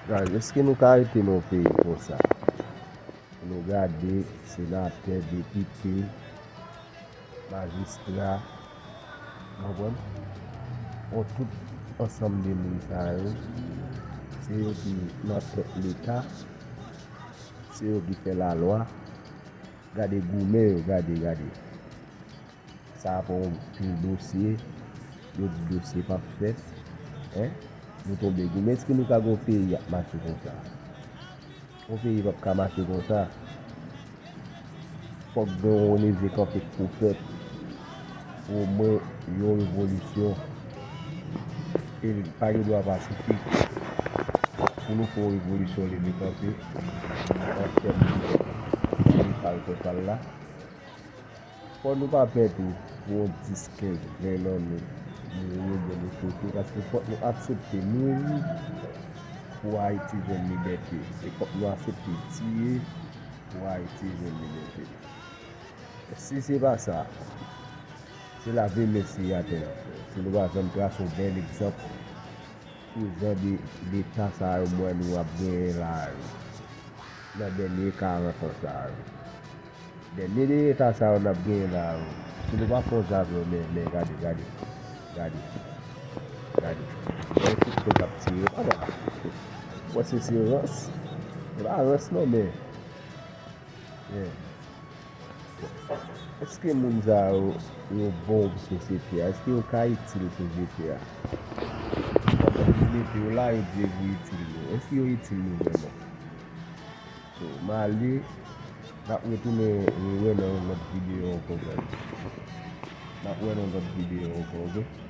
Guys, eske nou ka arete nou peyi kon sa? Nou gade senate, depite, magistra, mabon? On tout ensemble de moun sa yo. Se yo ki notre l'Etat, se yo ki fe la loi. Gade goume yo, gade. Sa apon pil dosye, yo di dosye pa fet. Nou tombe goume, eske nou ka go peyi ap mache kon sa? On peyi pap ka mache kon sa? Fok don leve kon fek pou fet. Ou mwen yon revolisyon. E pari do ap asifik. Pou nou pou revolisyon leve kon fek. An tem di pari kon sal la. Fok nou pa fet ou on diske venan nou. Nou de nou kote. Paske fok nou aksepte nou pou Haiti jen liberté. E fok nou aksepte tiye pou Haiti jen liberté. Si se pa sa, se la ve mesi yaten. Se nou va jen tra son bel ekzamp. Pou jen de l'Etat sa yo mwen nou ap gen la yo. Nan denye 40 ans sa yo. Denye de l'Etat sa yo ap gen la yo. Se nou va fon zavyo men gade. Mwen tout se kap tiye. Mwen se ros. La ros non men. Eske moun za yo bon pou sosete a? Eske yo ka itil sosete a? Yo la yo djevi itil yo. Eske yo itil yo venan? So, mali, nak wetoune wè nan not video an kon. Nak wè nan not video an kon.